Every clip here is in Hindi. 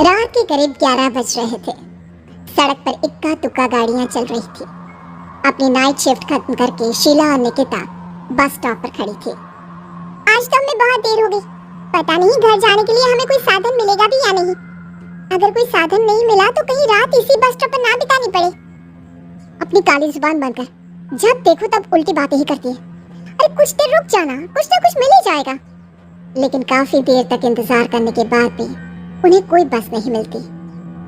रात के करीब 11 बज रहे थे। सड़क पर इक्का दुक्का गाड़ियां चल रही थी। अपनी नाइट शिफ्ट खत्म करके शीला और निकिता बस स्टॉप पर खड़ी थी। आज तो हमें बहुत देर हो गई, पता नहीं घर जाने के लिए हमें कोई साधन मिलेगा भी या नहीं। अगर कोई साधन नहीं मिला तो कहीं रात इसी बस स्टॉप पर ना बितानी पड़े। अपनी काली जुबान बंद कर, जब देखो तब उल्टी बातें ही करती है। अरे कुछ देर रुक जाना, कुछ ना कुछ मिल ही जाएगा। लेकिन काफी देर तक इंतजार करने के बाद भी उन्हें कोई बस नहीं मिलती।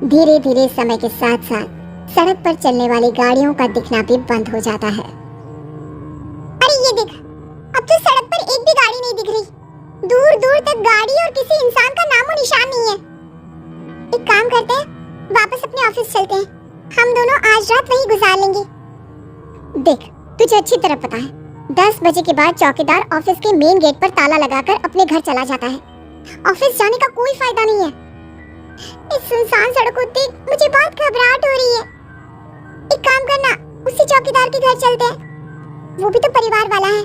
धीरे धीरे समय के साथ साथ सड़क पर चलने वाली गाड़ियों का दिखना भी बंद हो जाता है। अरे ये देख, अब तो सड़क पर एक भी गाड़ी नहीं दिख रही। दूर दूर तक गाड़ी और किसी इंसान का नामो निशान नहीं है। एक काम करते हैं, वापस अपने ऑफिस चलते हैं। हम दोनों आज रात वहीं गुजार लेंगे। देख, तुझे अच्छी तरह पता है 10 बजे के बाद चौकीदार ऑफिस के मेन गेट पर ताला लगाकर अपने घर चला जाता है। ऑफिस जाने का कोई फायदा नहीं है। इस सुनसान सड़क को देख मुझे बहुत घबराहट हो रही है। एक काम करना, उसी चौकीदार के घर चलते हैं। वो भी तो परिवार वाला है।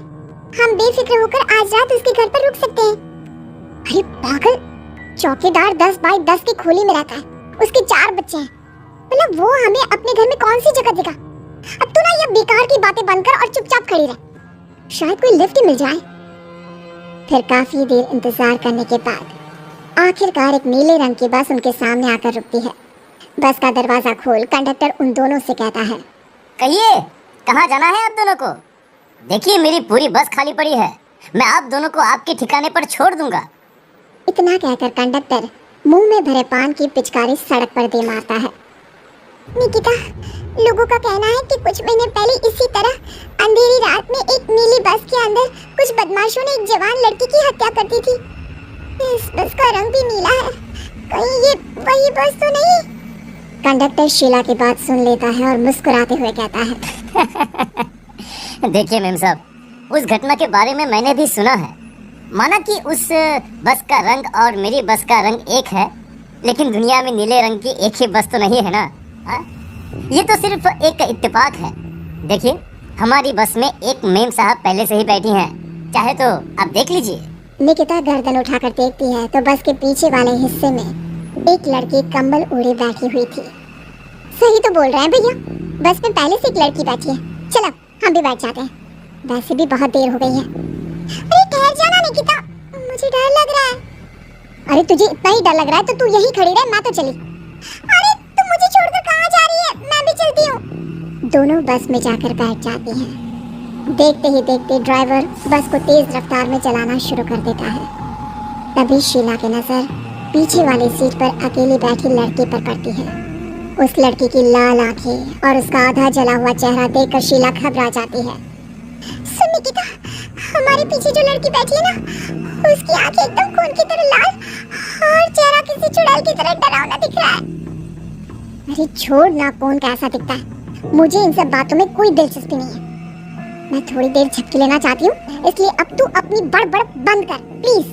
हम बेफिक्र होकर आज रात उसके घर पर रुक सकते हैं। अरे पागल, चौकीदार 10 बाय 10 की खोली में रहता है। उसके 4 बच्चे हैं। मतलब वो हमें अपने घर में कौन सी जगह देगा। अब तू ना ये बेकार की बातें बंद कर और चुपचाप खड़ी रह, शायद कोई लिफ्ट ही मिल जाए। फिर काफी देर इंतजार करने के बाद आखिरकार एक नीले रंग की बस उनके सामने आकर रुकती है। बस का दरवाजा खोल कंडक्टर उन दोनों से कहता है, कहिए कहाँ जाना है आप दोनों को? देखिए मेरी पूरी बस खाली पड़ी है, मैं आप दोनों को आपके ठिकाने पर छोड़ दूंगा। इतना कहकर कंडक्टर मुंह में भरे पान की पिचकारी सड़क पर दे मारता है। निकिता, लोगों का कहना है कि कुछ महीने पहले इसी तरह अंधेरी रात में एक नीली बस के अंदर कुछ बदमाशों ने एक जवान लड़की की हत्या कर दी थी। इस बस का रंग भी नीला है। कहीं ये वही बस तो नहीं? कंडक्टर शीला की बात सुन लेता है और मुस्कुराते हुए कहता है, देखिए मेम साहब, उस घटना के बारे में मैंने भी सुना है। माना कि उस बस का रंग और मेरी बस का रंग एक है, लेकिन दुनिया में नीले रंग की एक ही बस तो नहीं है ना। हा? ये तो सिर्फ एक इत्तेफाक है। देखिए हमारी बस में एक मेम साहब पहले से ही बैठी हैं, चाहे तो आप देख लीजिए। निकिता गर्दन उठाकर देखती है तो बस के पीछे वाले हिस्से में एक लड़की कंबल ओढ़े बैठी हुई थी। सही तो बोल रहे हैं भैया, बस में पहले से एक लड़की बैठी है। चलो हम भी बैठ जाते हैं, वैसे भी बहुत देर हो गई है। अरे ठहर जाना निकिता, मुझे डर लग रहा है। अरे तुझे इतना ही डर लग रहा है तो तू यहीं खड़ी रह, मैं तो चली। अरे तू मुझे छोड़कर कहाँ जा रही है? मैं भी चलती हूँ। दोनों बस में जाकर बैठ जाती हैं। देखते ही देखते ड्राइवर बस को तेज रफ्तार में चलाना शुरू कर देता है। तभी शीला की नजर पीछे वाली सीट पर अकेली बैठी लड़की पर पड़ती है। उस लड़की की लाल आंखें और उसका आधा जला हुआ चेहरा देखकर शीला घबरा जाती है। सुन निकिता, हमारे पीछे जो लड़की बैठी है ना, उसकी आंखें एकदम खून की तरह लाल और चेहरा किसी चुड़ैल की तरह डरावना दिख रहा है। अरे छोड़ ना, कौन कैसा दिखता है, मुझे इन सब बातों में कोई दिलचस्पी नहीं है। मैं थोड़ी देर झपकी लेना चाहती हूँ, इसलिए अब तू अपनी बड़बड़ बंद कर प्लीज।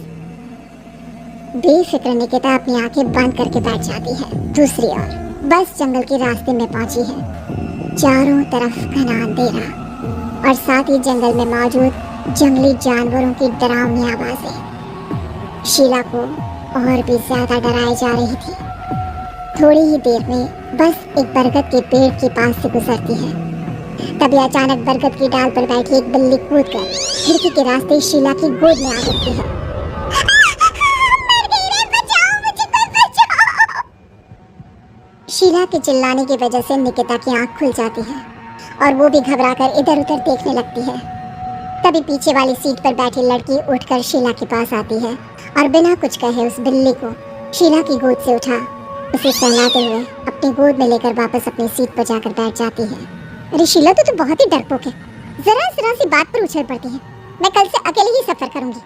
बेफिक्र निकिता अपनी आंखें बंद करके बैठ जाती है। दूसरी ओर बस जंगल के रास्ते में पहुंची है। चारों तरफ घना अंधेरा और साथ ही जंगल में मौजूद जंगली जानवरों की डरावनी आवाजें शीला को और भी ज्यादा डराए जा रही थी। थोड़ी ही देर में बस एक बरगद के पेड़ के पास से गुजरती है। तभी अचानक बरगद की डाल पर बैठी एक बिल्ली कूदकर खिड़की के रास्ते शीला की गोद में आ जाती है। शीला के चिल्लाने की वजह से निकिता की आंख खुल जाती है और वो भी घबराकर इधर उधर देखने लगती है। तभी पीछे वाली सीट पर बैठी लड़की उठकर शीला के पास आती है और बिना कुछ कहे उस बिल्ली को शीला की गोद से उठा उसे सहलाते हुए अपनी गोद में लेकर वापस अपनी सीट पर जाकर बैठ जाती है। अरे शीला, तो बहुत ही डरपोक है, जरा सी बात पर उछल पड़ती है। मैं कल से अकेले ही सफर करूंगी।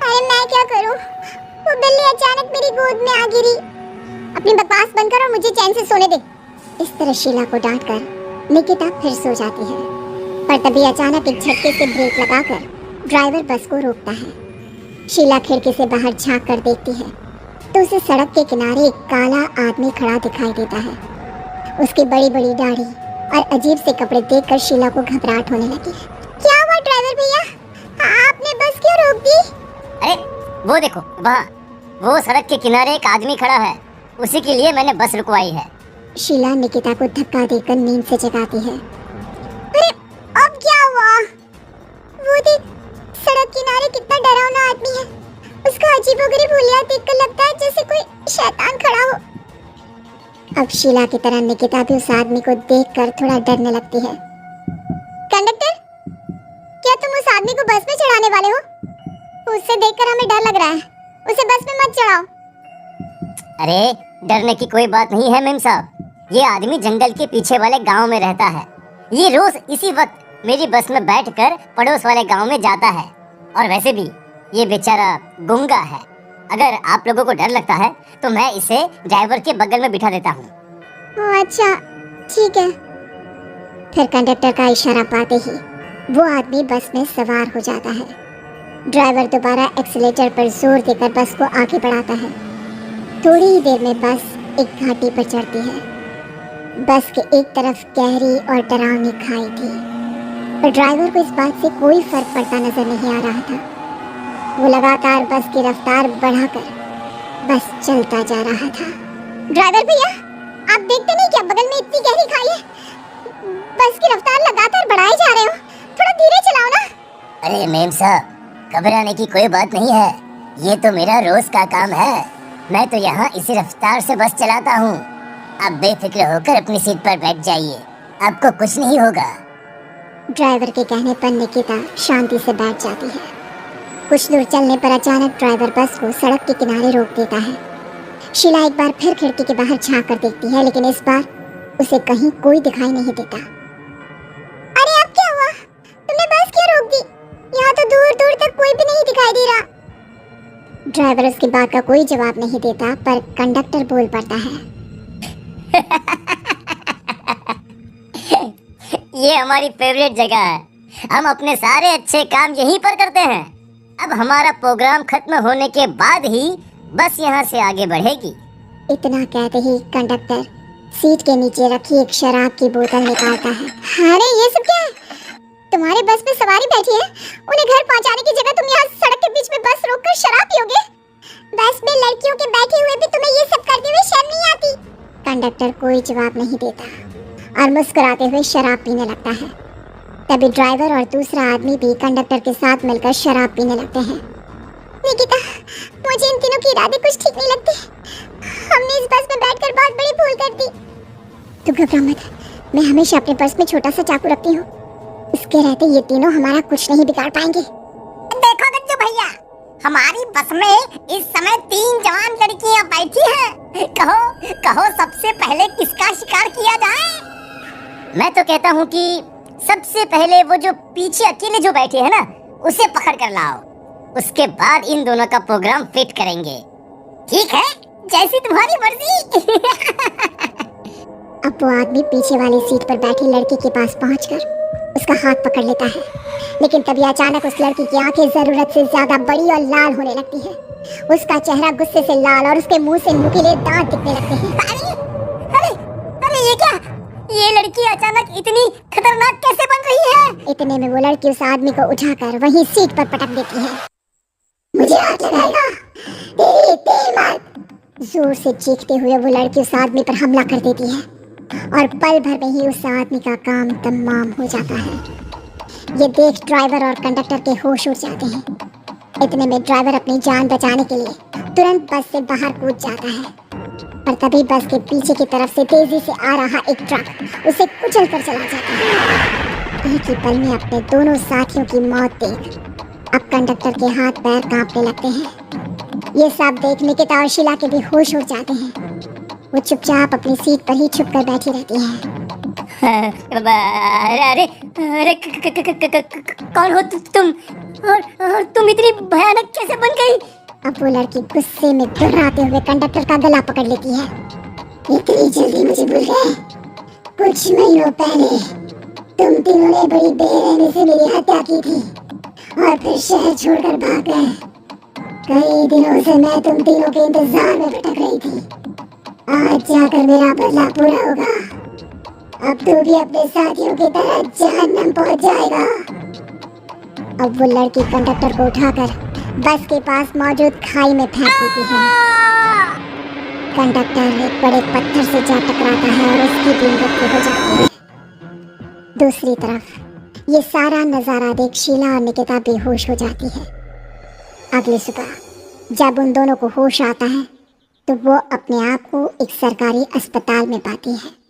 अरे मैं क्या करूं? वो बिल्ली अचानक मेरी गोद में आ गिरी। अपनी बकवास बंद कर और मुझे चैन से सोने दे। इस तरह शीला को डांटकर निकिता फिर सो जाती है। पर तभी अचानक एक झटके से ब्रेक लगाकर ड्राइवर बस को रोकता है। शीला खिड़की से बाहर झांक कर देखती है तो उसे सड़क के किनारे एक काला आदमी खड़ा दिखाई देता है। उसकी बड़ी बड़ी दाढ़ी और अजीब से कपड़े देखकर शीला को घबराहट होने लगी। क्या हुआ ड्राइवर भैया, आपने बस क्यों रोक दी? अरे वो देखो वहाँ, वो सड़क के किनारे एक आदमी खड़ा है उसी के लिए मैंने बस रुकवाई है। शीला निकिता को धक्का देकर नींद से जगाती है। अरे अब क्या हुआ? वो देख, सड़क किनारे कितना डरावना आदमी है। उसका अजीबोगरीब हुलिया देखकर लगता है जैसे कोई शैतान खड़ा हो। अब शीला की तरह निकिता भी उस आदमी को देखकर थोड़ा डरने लगती है। कंडक्टर, क्या तुम उस आदमी को बस में चढ़ाने वाले हो? उससे देखकर हमें डर लग रहा है। उसे बस में मत चढ़ाओ। अरे डरने की कोई बात नहीं है मेम साहब। ये आदमी जंगल के पीछे वाले गांव में रहता है। ये रोज इसी वक्त मेरी बस में बैठकर पड़ोस वाले गांव में जाता है। और वैसे भी ये बेचारा गूंगा है। अगर आप लोगों को डर लगता है तो मैं इसे ड्राइवर के बगल में बिठा देता हूँ। अच्छा ठीक है। फिर कंडक्टर का इशारा पाते ही वो आदमी बस में सवार हो जाता है। ड्राइवर दोबारा एक्सीलेटर पर जोर देकर बस को आगे बढ़ाता है। थोड़ी ही देर में बस एक घाटी पर चढ़ती है। बस के एक तरफ गहरी और डरावनी खाई थी, पर ड्राइवर को इस बात से कोई फर्क पड़ता नजर नहीं आ रहा था। वो लगातार बस की रफ्तार बढ़ाकर बस चलता जा रहा था। ड्राइवर भैया, आप देखते नहीं क्या बगल में इतनी गहरी खाई है? बस की रफ्तार लगातार बढ़ाए जा रहे हो, थोड़ा धीरे चलाओ ना। अरे मेम साहब, घबराने की कोई बात नहीं है। ये तो मेरा रोज का काम है। मैं तो यहाँ इसी रफ्तार से बस चलाता हूँ। आप बेफिक्र होकर अपनी सीट पर बैठ जाइए, आपको कुछ नहीं होगा। ड्राइवर के कहने पर निकिता शांति से बैठ जाती है। कुछ दूर चलने पर अचानक ड्राइवर बस को सड़क के किनारे रोक देता है। शीला एक बार फिर खिड़की के बाहर झांक कर देखती है, लेकिन इस बार उसे कहीं कोई दिखाई नहीं देता। अरे अब क्या हुआ? तुमने बस क्यों रोक दी? यहाँ तो दूर दूर तक कोई भी नहीं दिखाई दे रहा। ड्राइवर उसकी बात का कोई जवाब नहीं देता, पर कंडक्टर बोल पड़ता है। ये हमारी फेवरेट जगह है। हम अपने सारे अच्छे काम यहीं पर करते हैं। अब हमारा प्रोग्राम खत्म होने के बाद ही बस यहाँ से आगे बढ़ेगी। इतना कहते ही कंडक्टर सीट के नीचे रखी एक शराब की बोतल निकालता है। अरे ये सब क्या है? तुम्हारे बस में सवारी बैठी है, उन्हें घर पहुंचाने की जगह तुम यहाँ सड़क के बीच में बस रोककर शराब पियोगे? बस में लड़कियों के बैठे हुए भी तुम्हें ये सब करते हुए शर्म नहीं आती? कंडक्टर कोई जवाब नहीं देता और मुस्कुराते हुए शराब पीने लगता है। तभी ड्राइवर और दूसरा आदमी भी कंडक्टर के साथ मिलकर शराब पीने लगते हैं। निकिता, मुझे इन तीनों के इरादे कुछ ठीक नहीं लगते। हमने इस बस में बैठकर बहुत बड़ी भूल कर दी। तू घबरा मत, मैं हमेशा अपने पर्स में छोटा सा चाकू रखती हूँ। इसके रहते ये तीनों हमारा कुछ नहीं बिगाड़ पाएंगे। देखो दज्जू भैया, हमारी बस में इस समय 3 जवान लड़कियां बैठी हैं। कहो कहो सबसे पहले किसका शिकार किया जाए? मैं तो कहता हूँ कि सबसे पहले वो जो पीछे अकेले जो बैठे हैं ना, उसे पकड़ कर लाओ। उसके बाद इन दोनों का प्रोग्राम फिट करेंगे। ठीक है, जैसी तुम्हारी मर्जी। अब वो आदमी पीछे वाली सीट पर बैठी लड़की के पास पहुंचकर उसका हाथ पकड़ लेता है, लेकिन तभी अचानक उस लड़की की आंखें जरूरत से ज्यादा बड़ी और लाल होने लगती है। उसका चेहरा गुस्से से लाल और उसके मुंह से नुकीले दांत दिखने लगते हैं। अरे अरे ये क्या? ये लड़की अचानक इतनी खतरनाक कैसे बन रही है? इतने में वो लड़की उस आदमी को उठाकर वहीं सीट पर पटक देती है। मुझे हाथ लगाएगा, तेरी मौत! जोर से चीखते हुए वो लड़की उस आदमी पर हमला कर देती है और पल भर में ही उस आदमी का काम तमाम हो जाता है। ये देख ड्राइवर और कंडक्टर के होश उड़ जाते हैं। इतने में ड्राइवर अपनी जान बचाने के लिए तुरंत बस से बाहर कूद जाता है, पर तभी बस के पीछे की तरफ से तेजी से आ रहा एक ट्रक उसे कुचल कर चला जाता है। एक ही पल में अपने दोनों साथियों की मौत देख अब कंडक्टर के हाथ पैर कांपने लगते हैं। ये सब देख निकिता और शीला के भी होश उड़ जाते हैं। वो चुपचाप अपनी सीट पर ही छुपकर बैठी रहती है। अरे अरे कौन हो तुम? और तुम इतनी भयानक कैसे बन गई? अब वो लड़की गुस्से में गुर्राते हुए कंडक्टर का गला पकड़ लेती है। इतनी जल्दी मुझे भूल गए? कुछ महीनों पहले तुम तीनों ने बड़ी बेरहमी से मेरी हत्या की थी और फिर शहर छोड़कर भाग गए। कई दिनों से मैं तुम तीनों के इंतजार में भटक रही थी। आज जाकर मेरा बदला पूरा होगा। अब तू भी अपने साथियों की तरह जहन्नम पहुंच जाएगा। अब वो लड़की कंडक्टर को उठाकर बस के पास मौजूद खाई में फेंक देती है। कंडक्टर एक बड़े पत्थर से जा टकराता है और उसकी भी मृत्यु हो जाती है। दूसरी तरफ ये सारा नजारा देख शीला और निकिता बेहोश हो जाती है। अगली सुबह जब उन दोनों को होश आता है तो वो अपने आप को एक सरकारी अस्पताल में पाती है।